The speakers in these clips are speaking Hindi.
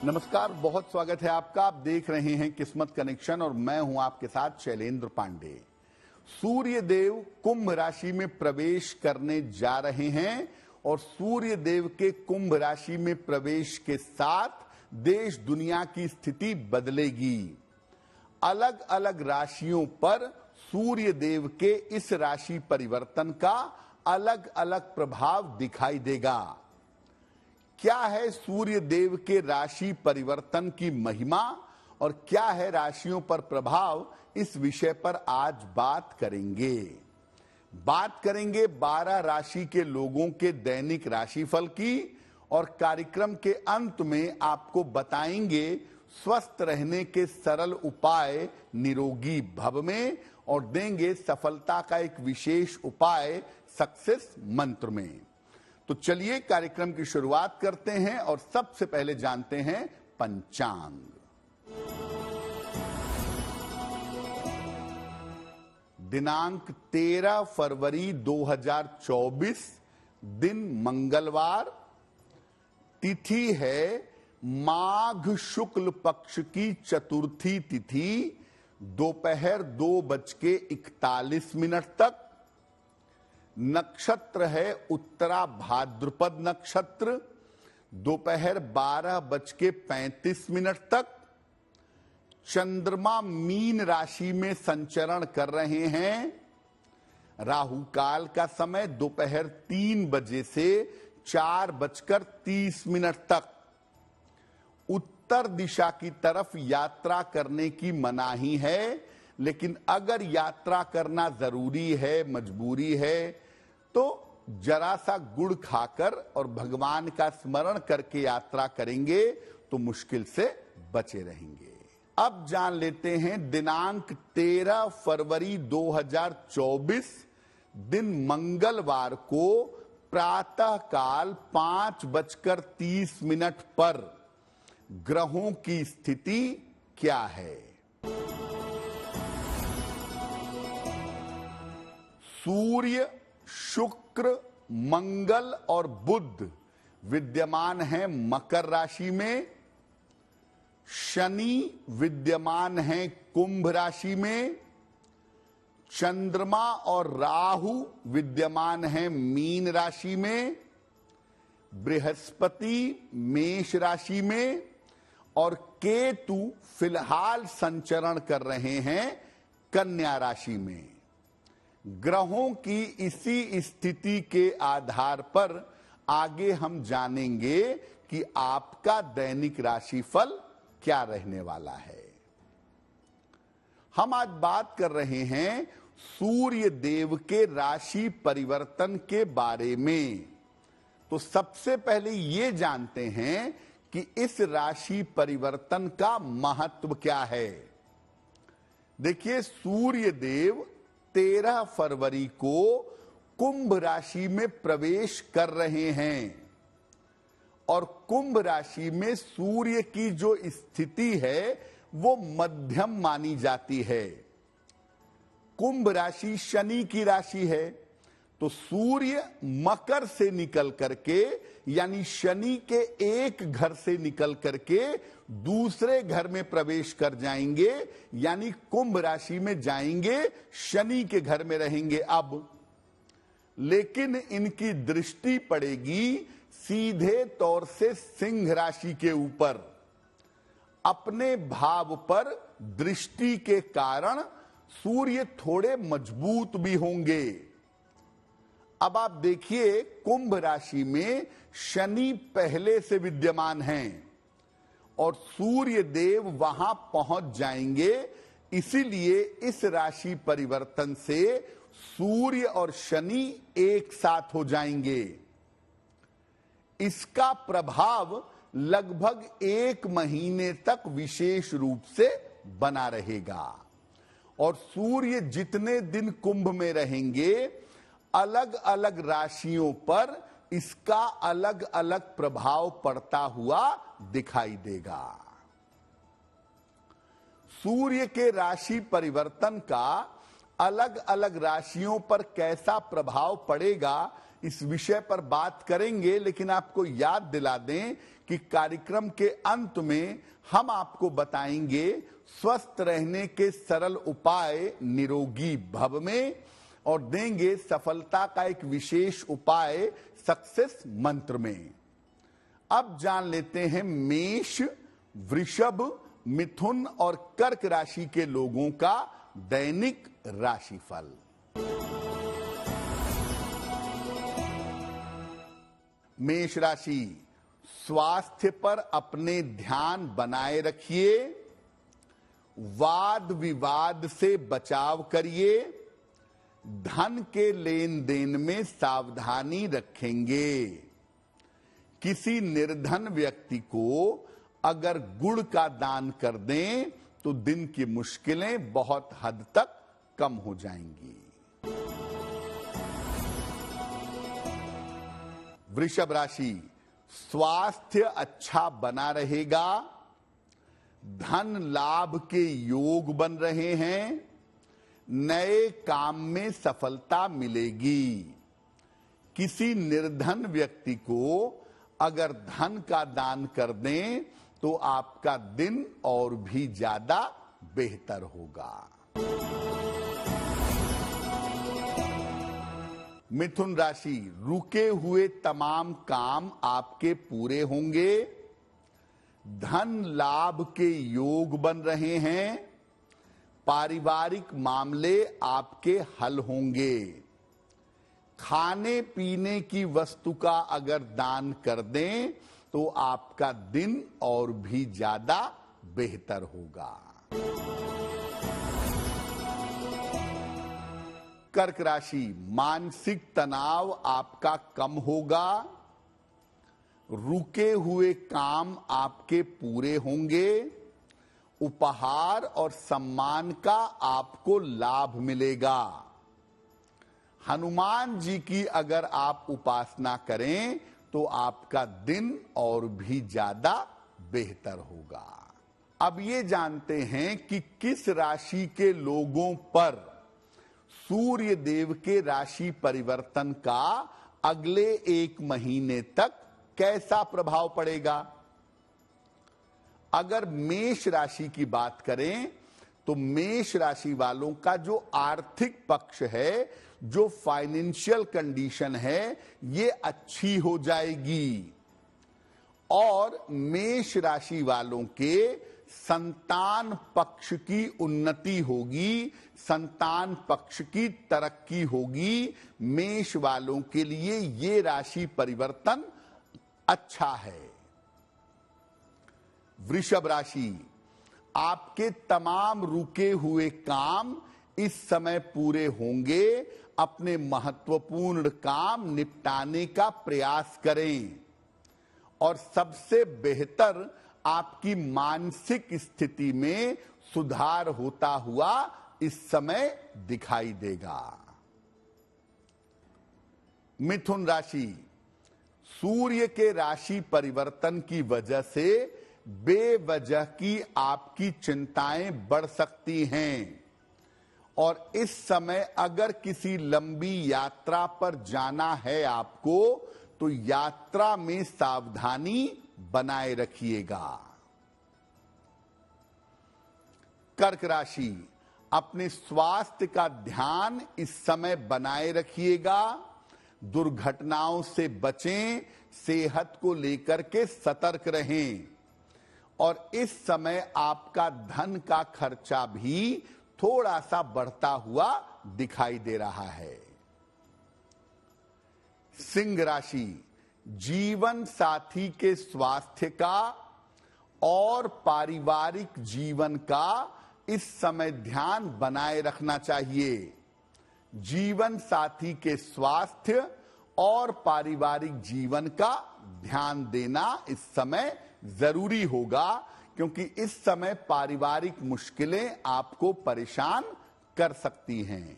नमस्कार, बहुत स्वागत है आपका। आप देख रहे हैं किस्मत कनेक्शन और मैं हूं आपके साथ शैलेंद्र पांडे। सूर्य देव कुंभ राशि में प्रवेश करने जा रहे हैं और सूर्य देव के कुंभ राशि में प्रवेश के साथ देश दुनिया की स्थिति बदलेगी। अलग अलग राशियों पर सूर्य देव के इस राशि परिवर्तन का अलग अलग प्रभाव दिखाई देगा। क्या है सूर्य देव के राशि परिवर्तन की महिमा और क्या है राशियों पर प्रभाव, इस विषय पर आज बात करेंगे। 12 राशि के लोगों के दैनिक राशिफल की और कार्यक्रम के अंत में आपको बताएंगे स्वस्थ रहने के सरल उपाय निरोगी भव में और देंगे सफलता का एक विशेष उपाय सक्सेस मंत्र में। तो चलिए कार्यक्रम की शुरुआत करते हैं और सबसे पहले जानते हैं पंचांग। दिनांक 13 फरवरी 2024, दिन मंगलवार, तिथि है माघ शुक्ल पक्ष की चतुर्थी तिथि, दोपहर 2:41 तक। नक्षत्र है उत्तरा भाद्रपद नक्षत्र, दोपहर 12:35 तक। चंद्रमा मीन राशि में संचरण कर रहे हैं। राहु काल का समय दोपहर 3 बजे से 4:30 तक। उत्तर दिशा की तरफ यात्रा करने की मनाही है, लेकिन अगर यात्रा करना जरूरी है, मजबूरी है, तो जरा सा गुड़ खाकर और भगवान का स्मरण करके यात्रा करेंगे तो मुश्किल से बचे रहेंगे। अब जान लेते हैं दिनांक 13 फरवरी 2024, दिन मंगलवार को प्रातः काल 5:30 पर ग्रहों की स्थिति क्या है। सूर्य, शुक्र, मंगल और बुध विद्यमान हैं मकर राशि में। शनि विद्यमान हैं कुंभ राशि में। चंद्रमा और राहु विद्यमान हैं मीन राशि में। बृहस्पति मेष राशि में और केतु फिलहाल संचरण कर रहे हैं कन्या राशि में। ग्रहों की इसी स्थिति के आधार पर आगे हम जानेंगे कि आपका दैनिक राशिफल क्या रहने वाला है। हम आज बात कर रहे हैं सूर्य देव के राशि परिवर्तन के बारे में। तो सबसे पहले ये जानते हैं कि इस राशि परिवर्तन का महत्व क्या है। देखिए, सूर्य देव 13 फरवरी को कुंभ राशि में प्रवेश कर रहे हैं और कुंभ राशि में सूर्य की जो स्थिति है वो मध्यम मानी जाती है। कुंभ राशि शनि की राशि है, तो सूर्य मकर से निकल करके यानी शनि के एक घर से निकल करके दूसरे घर में प्रवेश कर जाएंगे, यानी कुंभ राशि में जाएंगे, शनि के घर में रहेंगे। अब लेकिन इनकी दृष्टि पड़ेगी सीधे तौर से सिंह राशि के ऊपर। अपने भाव पर दृष्टि के कारण सूर्य थोड़े मजबूत भी होंगे। अब आप देखिए, कुंभ राशि में शनि पहले से विद्यमान हैं और सूर्य देव वहां पहुंच जाएंगे। इसीलिए इस राशि परिवर्तन से सूर्य और शनि एक साथ हो जाएंगे। इसका प्रभाव लगभग 1 महीने तक विशेष रूप से बना रहेगा और सूर्य जितने दिन कुंभ में रहेंगे, अलग अलग राशियों पर इसका अलग अलग प्रभाव पड़ता हुआ दिखाई देगा। सूर्य के राशि परिवर्तन का अलग अलग राशियों पर कैसा प्रभाव पड़ेगा, इस विषय पर बात करेंगे, लेकिन आपको याद दिला दें कि कार्यक्रम के अंत में हम आपको बताएंगे स्वस्थ रहने के सरल उपाय निरोगी भव में, और देंगे सफलता का एक विशेष उपाय सक्सेस मंत्र में। अब जान लेते हैं मेष, वृषभ, मिथुन और कर्क राशि के लोगों का दैनिक राशिफल। मेष राशि, स्वास्थ्य पर अपने ध्यान बनाए रखिए, वाद विवाद से बचाव करिए, धन के लेन देन में सावधानी रखेंगे। किसी निर्धन व्यक्ति को अगर गुड़ का दान कर दें तो दिन की मुश्किलें बहुत हद तक कम हो जाएंगी। वृषभ राशि, स्वास्थ्य अच्छा बना रहेगा, धन लाभ के योग बन रहे हैं, नए काम में सफलता मिलेगी। किसी निर्धन व्यक्ति को अगर धन का दान कर दें तो आपका दिन और भी ज्यादा बेहतर होगा। मिथुन राशि, रुके हुए तमाम काम आपके पूरे होंगे, धन लाभ के योग बन रहे हैं, पारिवारिक मामले आपके हल होंगे। खाने पीने की वस्तु का अगर दान कर दें तो आपका दिन और भी ज्यादा बेहतर होगा। कर्क राशि, मानसिक तनाव आपका कम होगा, रुके हुए काम आपके पूरे होंगे, उपहार और सम्मान का आपको लाभ मिलेगा। हनुमान जी की अगर आप उपासना करें तो आपका दिन और भी ज्यादा बेहतर होगा। अब ये जानते हैं कि किस राशि के लोगों पर सूर्य देव के राशि परिवर्तन का अगले 1 महीने तक कैसा प्रभाव पड़ेगा। अगर मेष राशि की बात करें तो मेष राशि वालों का जो आर्थिक पक्ष है, जो फाइनेंशियल कंडीशन है, ये अच्छी हो जाएगी और मेष राशि वालों के संतान पक्ष की उन्नति होगी, संतान पक्ष की तरक्की होगी। मेष वालों के लिए ये राशि परिवर्तन अच्छा है। वृषभ राशि, आपके तमाम रुके हुए काम इस समय पूरे होंगे। अपने महत्वपूर्ण काम निपटाने का प्रयास करें और सबसे बेहतर आपकी मानसिक स्थिति में सुधार होता हुआ इस समय दिखाई देगा। मिथुन राशि, सूर्य के राशि परिवर्तन की वजह से बेवजह की आपकी चिंताएं बढ़ सकती हैं और इस समय अगर किसी लंबी यात्रा पर जाना है आपको तो यात्रा में सावधानी बनाए रखिएगा। कर्क राशि, अपने स्वास्थ्य का ध्यान इस समय बनाए रखिएगा, दुर्घटनाओं से बचें, सेहत को लेकर के सतर्क रहें और इस समय आपका धन का खर्चा भी थोड़ा सा बढ़ता हुआ दिखाई दे रहा है। सिंह राशि, जीवन साथी के स्वास्थ्य का और पारिवारिक जीवन का इस समय ध्यान बनाए रखना चाहिए। जीवन साथी के स्वास्थ्य और पारिवारिक जीवन का ध्यान देना इस समय जरूरी होगा क्योंकि इस समय पारिवारिक मुश्किलें आपको परेशान कर सकती हैं।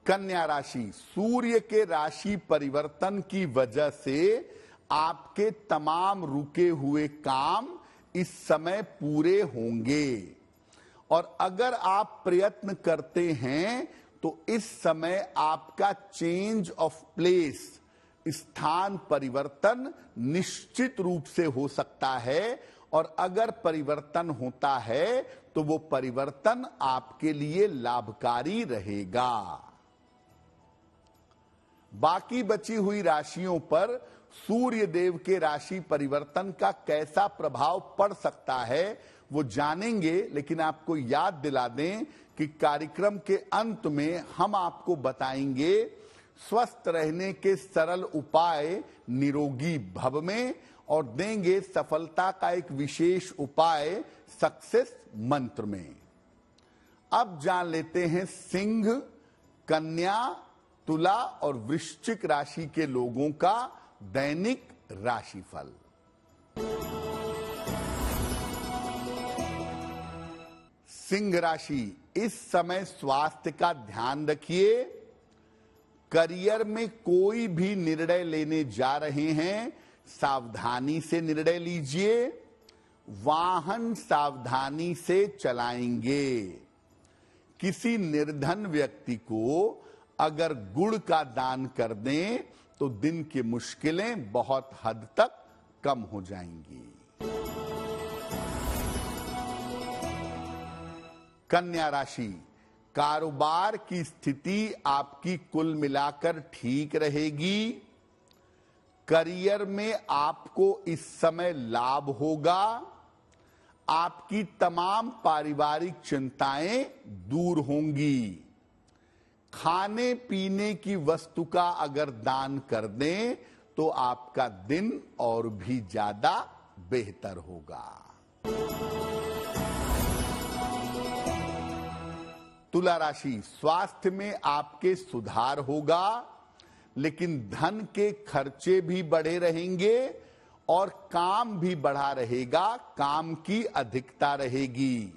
कन्या राशि, सूर्य के राशि परिवर्तन की वजह से आपके तमाम रुके हुए काम इस समय पूरे होंगे और अगर आप प्रयत्न करते हैं तो इस समय आपका चेंज ऑफ प्लेस, स्थान परिवर्तन निश्चित रूप से हो सकता है, और अगर परिवर्तन होता है तो वो परिवर्तन आपके लिए लाभकारी रहेगा। बाकी बची हुई राशियों पर सूर्य देव के राशि परिवर्तन का कैसा प्रभाव पड़ सकता है वो जानेंगे, लेकिन आपको याद दिला दें कि कार्यक्रम के अंत में हम आपको बताएंगे स्वस्थ रहने के सरल उपाय निरोगी भव में, और देंगे सफलता का एक विशेष उपाय सक्सेस मंत्र में। अब जान लेते हैं सिंह, कन्या, तुला और वृश्चिक राशि के लोगों का दैनिक राशिफल। सिंह राशि, इस समय स्वास्थ्य का ध्यान रखिए। करियर में कोई भी निर्णय लेने जा रहे हैं, सावधानी से निर्णय लीजिए। वाहन सावधानी से चलाएंगे। किसी निर्धन व्यक्ति को अगर गुड़ का दान कर दें तो दिन की मुश्किलें बहुत हद तक कम हो जाएंगी। कन्या राशि, कारोबार की स्थिति आपकी कुल मिलाकर ठीक रहेगी। करियर में आपको इस समय लाभ होगा। आपकी तमाम पारिवारिक चिंताएं दूर होंगी। खाने पीने की वस्तु का अगर दान कर दें तो आपका दिन और भी ज्यादा बेहतर होगा। तुला राशि, स्वास्थ्य में आपके सुधार होगा, लेकिन धन के खर्चे भी बढ़े रहेंगे और काम भी बढ़ा रहेगा, काम की अधिकता रहेगी।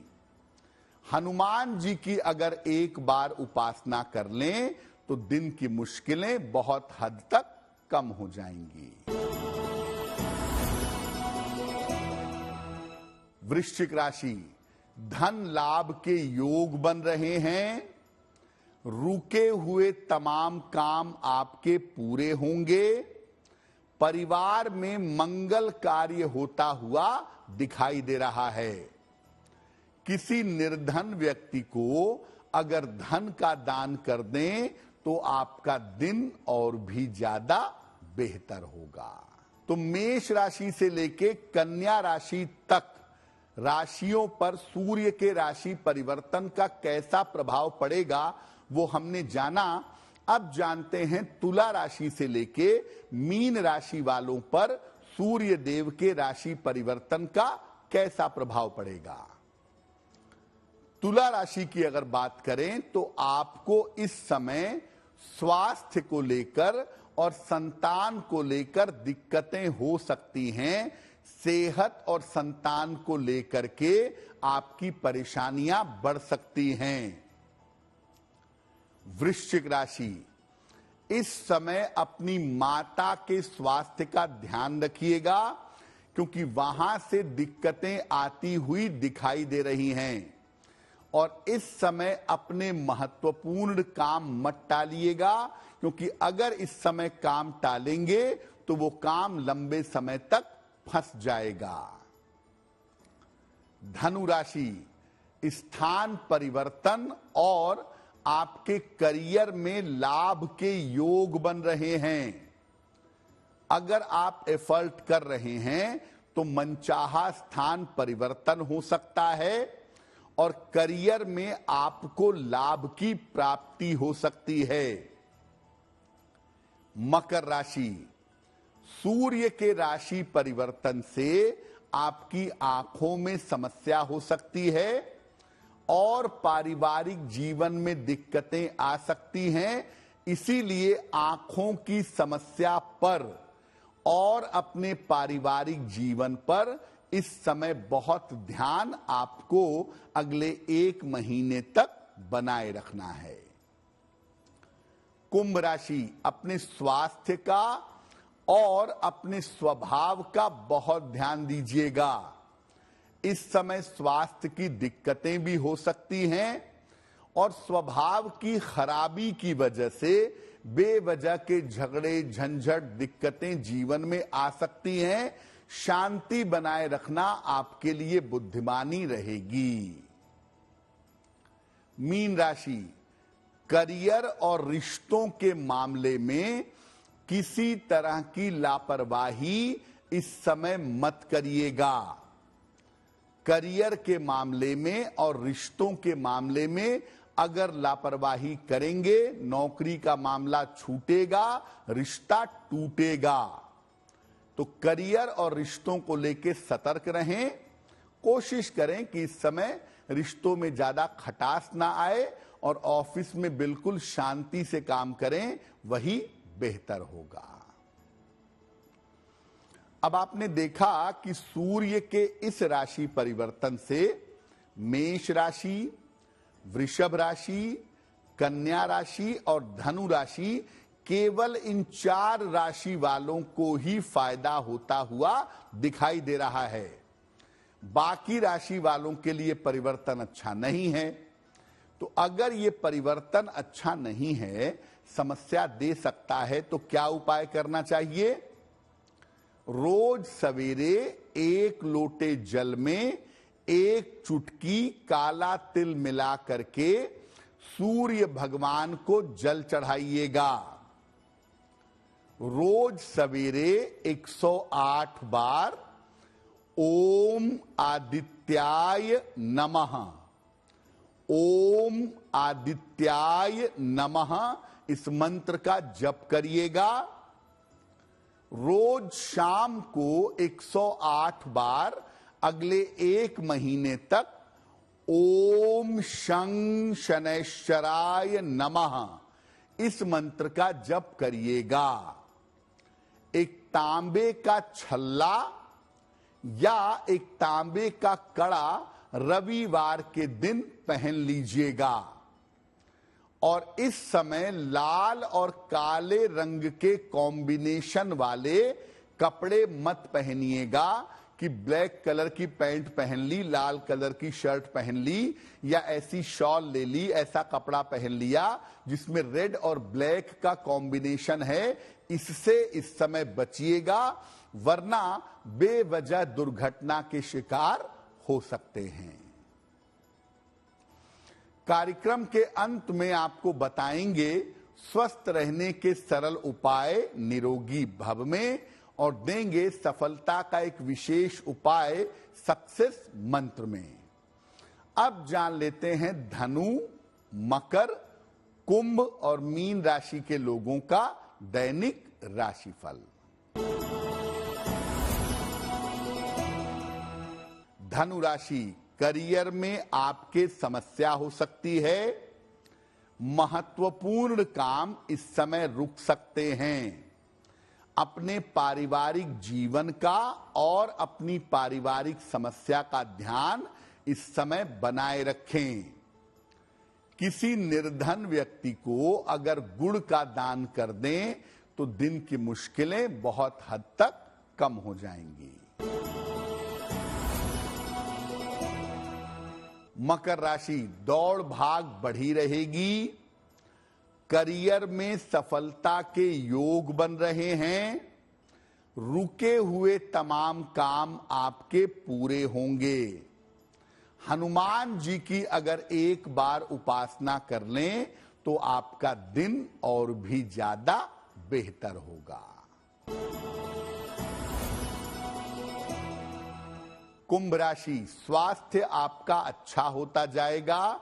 हनुमान जी की अगर एक बार उपासना कर लें तो दिन की मुश्किलें बहुत हद तक कम हो जाएंगी। वृश्चिक राशि, धन लाभ के योग बन रहे हैं। रुके हुए तमाम काम आपके पूरे होंगे। परिवार में मंगल कार्य होता हुआ दिखाई दे रहा है। किसी निर्धन व्यक्ति को अगर धन का दान कर दें तो आपका दिन और भी ज्यादा बेहतर होगा। तो मेष राशि से लेके कन्या राशि तक राशियों पर सूर्य के राशि परिवर्तन का कैसा प्रभाव पड़ेगा वो हमने जाना। अब जानते हैं तुला राशि से लेके मीन राशि वालों पर सूर्य देव के राशि परिवर्तन का कैसा प्रभाव पड़ेगा। तुला राशि की अगर बात करें तो आपको इस समय स्वास्थ्य को लेकर और संतान को लेकर दिक्कतें हो सकती हैं। सेहत और संतान को लेकर के आपकी परेशानियां बढ़ सकती हैं। वृश्चिक राशि, इस समय अपनी माता के स्वास्थ्य का ध्यान रखिएगा, क्योंकि वहां से दिक्कतें आती हुई दिखाई दे रही हैं। और इस समय अपने महत्वपूर्ण काम मत टालिएगा, क्योंकि अगर इस समय काम टालेंगे तो वो काम लंबे समय तक फंस जाएगा। धनु राशि, स्थान परिवर्तन और आपके करियर में लाभ के योग बन रहे हैं। अगर आप एफर्ट कर रहे हैं तो मनचाहा स्थान परिवर्तन हो सकता है और करियर में आपको लाभ की प्राप्ति हो सकती है। मकर राशि, सूर्य के राशि परिवर्तन से आपकी आंखों में समस्या हो सकती है और पारिवारिक जीवन में दिक्कतें आ सकती हैं। इसीलिए आंखों की समस्या पर और अपने पारिवारिक जीवन पर इस समय बहुत ध्यान आपको अगले 1 महीने तक बनाए रखना है। कुंभ राशि, अपने स्वास्थ्य का और अपने स्वभाव का बहुत ध्यान दीजिएगा। इस समय स्वास्थ्य की दिक्कतें भी हो सकती हैं और स्वभाव की खराबी की वजह से बेवजह के झगड़े, झंझट, दिक्कतें जीवन में आ सकती हैं। शांति बनाए रखना आपके लिए बुद्धिमानी रहेगी। मीन राशि, करियर और रिश्तों के मामले में किसी तरह की लापरवाही इस समय मत करिएगा। करियर के मामले में और रिश्तों के मामले में अगर लापरवाही करेंगे, नौकरी का मामला छूटेगा, रिश्ता टूटेगा। तो करियर और रिश्तों को लेकर सतर्क रहें। कोशिश करें कि इस समय रिश्तों में ज्यादा खटास ना आए और ऑफिस में बिल्कुल शांति से काम करें, वही बेहतर होगा। अब आपने देखा कि सूर्य के इस राशि परिवर्तन से मेष राशि, वृषभ राशि, कन्या राशि और धनु राशि, केवल इन 4 राशि वालों को ही फायदा होता हुआ दिखाई दे रहा है। बाकी राशि वालों के लिए परिवर्तन अच्छा नहीं है। तो अगर ये परिवर्तन अच्छा नहीं है, समस्या दे सकता है, तो क्या उपाय करना चाहिए? रोज सवेरे 1 लोटे जल में 1 चुटकी काला तिल मिला करके सूर्य भगवान को जल चढ़ाइएगा। रोज सवेरे 108 बार ओम आदित्याय नमः, ओम आदित्याय नमः इस मंत्र का जप करिएगा। रोज शाम को 108 बार अगले 1 महीने तक ओम शं शनैश्चराय नमः इस मंत्र का जप करिएगा। एक तांबे का छल्ला या एक तांबे का कड़ा रविवार के दिन पहन लीजिएगा और इस समय लाल और काले रंग के कॉम्बिनेशन वाले कपड़े मत पहनिएगा कि ब्लैक कलर की पैंट पहन ली, लाल कलर की शर्ट पहन ली या ऐसी शॉल ले ली, ऐसा कपड़ा पहन लिया जिसमें रेड और ब्लैक का कॉम्बिनेशन है। इससे इस समय बचिएगा, वरना बेवजह दुर्घटना के शिकार हो सकते हैं। कार्यक्रम के अंत में आपको बताएंगे स्वस्थ रहने के सरल उपाय निरोगी भव में और देंगे सफलता का एक विशेष उपाय सक्सेस मंत्र में। अब जान लेते हैं धनु, मकर, कुंभ और मीन राशि के लोगों का दैनिक राशिफल। धनु राशि, करियर में आपके समस्या हो सकती है। महत्वपूर्ण काम इस समय रुक सकते हैं। अपने पारिवारिक जीवन का और अपनी पारिवारिक समस्या का ध्यान इस समय बनाए रखें। किसी निर्धन व्यक्ति को अगर गुड़ का दान कर दें तो दिन की मुश्किलें बहुत हद तक कम हो जाएंगी। मकर राशि, दौड़ भाग बढ़ी रहेगी। करियर में सफलता के योग बन रहे हैं। रुके हुए तमाम काम आपके पूरे होंगे। हनुमान जी की अगर एक बार उपासना कर लें तो आपका दिन और भी ज्यादा बेहतर होगा। कुंभ राशि, स्वास्थ्य आपका अच्छा होता जाएगा।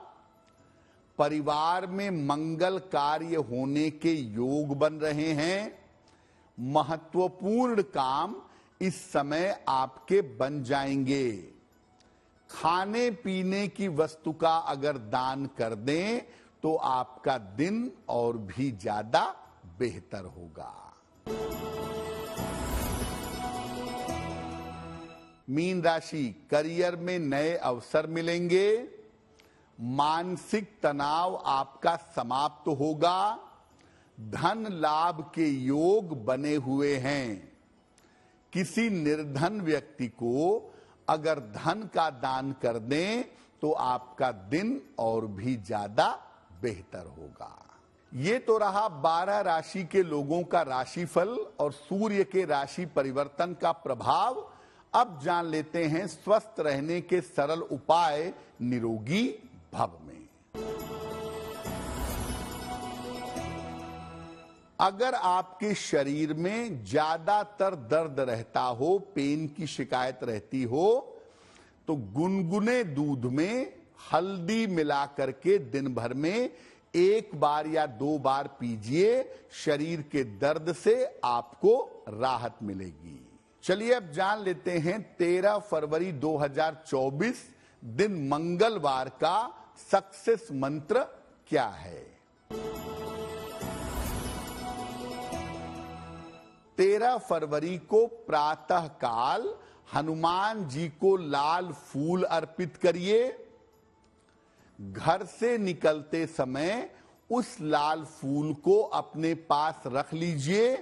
परिवार में मंगल कार्य होने के योग बन रहे हैं। महत्वपूर्ण काम इस समय आपके बन जाएंगे। खाने पीने की वस्तु का अगर दान कर दें तो आपका दिन और भी ज्यादा बेहतर होगा। मीन राशि, करियर में नए अवसर मिलेंगे। मानसिक तनाव आपका समाप्त होगा। धन लाभ के योग बने हुए हैं। किसी निर्धन व्यक्ति को अगर धन का दान कर दें तो आपका दिन और भी ज्यादा बेहतर होगा। ये तो रहा 12 राशि के लोगों का राशिफल और सूर्य के राशि परिवर्तन का प्रभाव। अब जान लेते हैं स्वस्थ रहने के सरल उपाय निरोगी भव में। अगर आपके शरीर में ज्यादातर दर्द रहता हो, पेन की शिकायत रहती हो, तो गुनगुने दूध में हल्दी मिला करके दिन भर में 1 बार या 2 बार पीजिए। शरीर के दर्द से आपको राहत मिलेगी। चलिए अब जान लेते हैं 13 फरवरी 2024 दिन मंगलवार का सक्सेस मंत्र क्या है। 13 फरवरी को प्रातः काल हनुमान जी को लाल फूल अर्पित करिए। घर से निकलते समय उस लाल फूल को अपने पास रख लीजिए।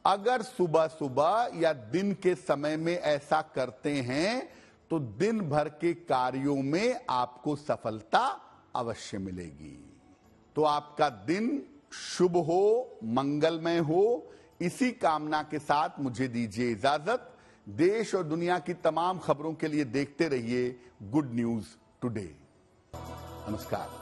अगर सुबह सुबह या दिन के समय में ऐसा करते हैं तो दिन भर के कार्यों में आपको सफलता अवश्य मिलेगी। तो आपका दिन शुभ हो, मंगलमय हो, इसी कामना के साथ मुझे दीजिए इजाजत। देश और दुनिया की तमाम खबरों के लिए देखते रहिए गुड न्यूज टुडे। नमस्कार।